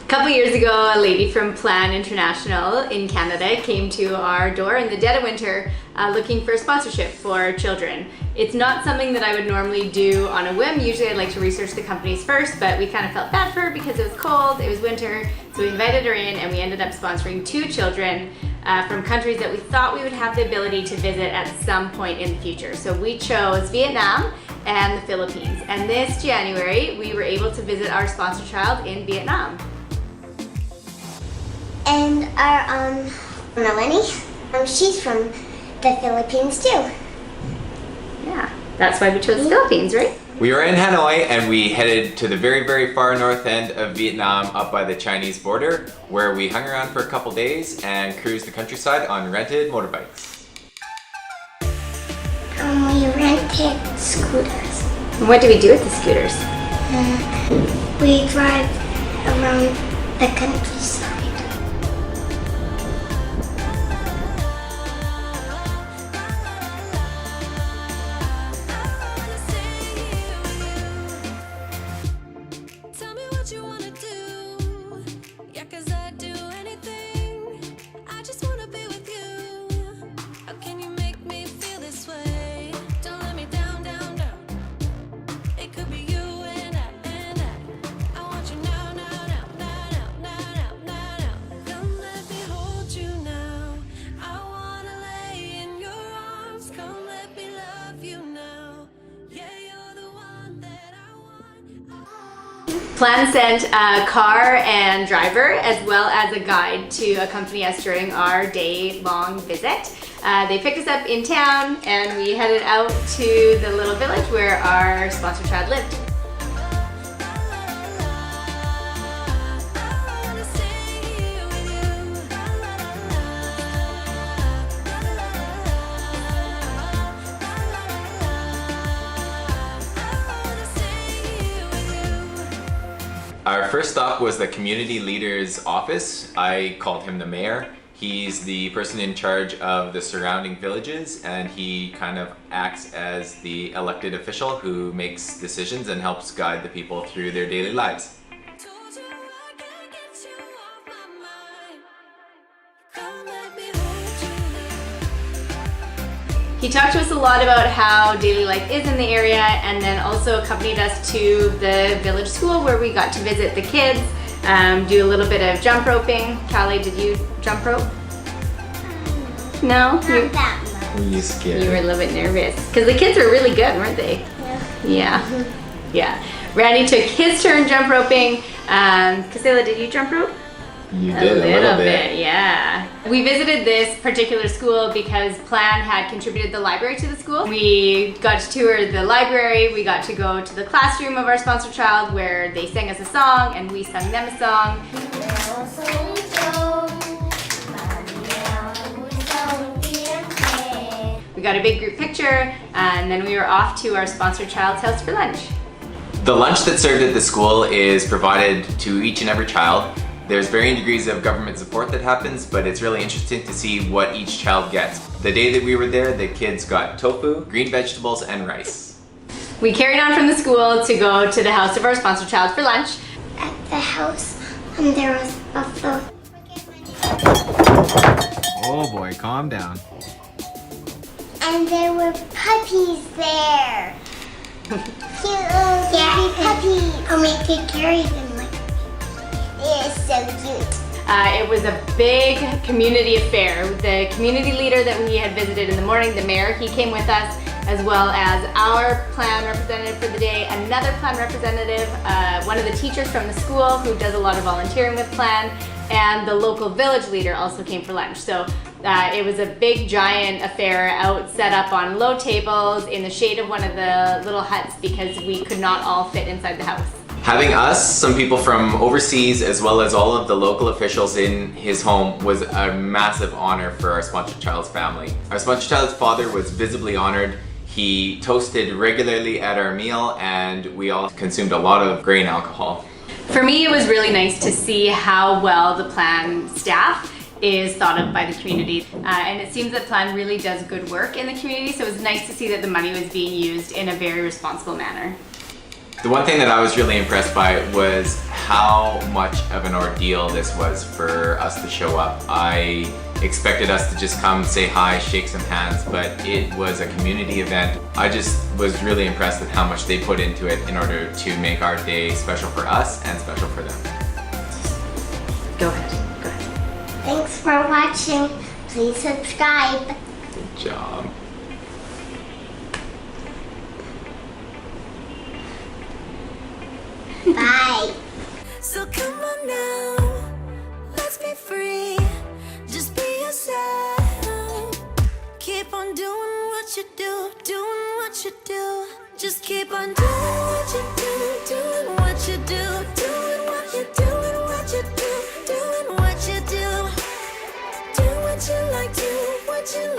couple years ago, a lady from Plan International in Canada came to our door in the dead of winter looking for sponsorship for children. It's not something that I would normally do on a whim. Usually I'd like to research the companies first, but we kind of felt bad for her because it was cold, it was winter, so we invited her in and we ended up sponsoring 2 children from countries that we thought we would have the ability to visit at some point in the future. So we chose Vietnam and the Philippines. And this January, we were able to visit our sponsor child in Vietnam. And our Melanie, she's from the Philippines too. Yeah, that's why we chose the Philippines, right? We were in Hanoi and we headed to the very, very far north end of Vietnam up by the Chinese border, where we hung around for a couple days and cruised the countryside on rented motorbikes. We rented scooters. And what do we do with the scooters? We drive around the countryside. Plan sent a car and driver as well as a guide to accompany us during our day-long visit. They picked us up in town and we headed out to the little village where our sponsor child lived. Our first stop was the community leader's office. I called him the mayor. He's the person in charge of the surrounding villages, and he kind of acts as the elected official who makes decisions and helps guide the people through their daily lives. He talked to us a lot about how daily life is in the area, and then also accompanied us to the village school where we got to visit the kids, do a little bit of jump roping. Callie, did you jump rope? No? Not that much. Were you scared? You were a little bit nervous because the kids were really good, weren't they? Yeah. Yeah. Randy took his turn jump roping. Casilla, did you jump rope? You did a little bit. Yeah. We visited this particular school because Plan had contributed the library to the school. We got to tour the library, we got to go to the classroom of our sponsor child where they sang us a song and we sang them a song. We got a big group picture and then we were off to our sponsor child's house for lunch. The lunch that's served at the school is provided to each and every child. There's varying degrees of government support that happens, but it's really interesting to see what each child gets. The day that we were there, the kids got tofu, green vegetables, and rice. We carried on from the school to go to the house of our sponsor child for lunch. At the house, there was buffalo. Oh boy, calm down. And there were puppies there. Cute little baby puppies. And we could carry them. It is so cute. It was a big community affair. The community leader that we had visited in the morning, the mayor, he came with us, as well as our Plan representative for the day, another Plan representative, one of the teachers from the school who does a lot of volunteering with Plan, and the local village leader also came for lunch. So it was a big giant affair out set up on low tables in the shade of one of the little huts because we could not all fit inside the house. Having us, some people from overseas, as well as all of the local officials in his home was a massive honor for our sponsor child's family. Our sponsor child's father was visibly honored. He toasted regularly at our meal and we all consumed a lot of grain alcohol. For me, it was really nice to see how well the Plan staff is thought of by the community. And it seems that Plan really does good work in the community, so it was nice to see that the money was being used in a very responsible manner. The one thing that I was really impressed by was how much of an ordeal this was for us to show up. I expected us to just come, say hi, shake some hands, but it was a community event. I just was really impressed with how much they put into it in order to make our day special for us and special for them. Go ahead. Thanks for watching. Please subscribe. Good job. Bye. So come on now, let's be free. Just be yourself. Keep on doing what you do, doing what you do. Just keep on doing what you do, doing what you do, doing what you do, doing what you do, doing what you do. Do what you like, do what you like.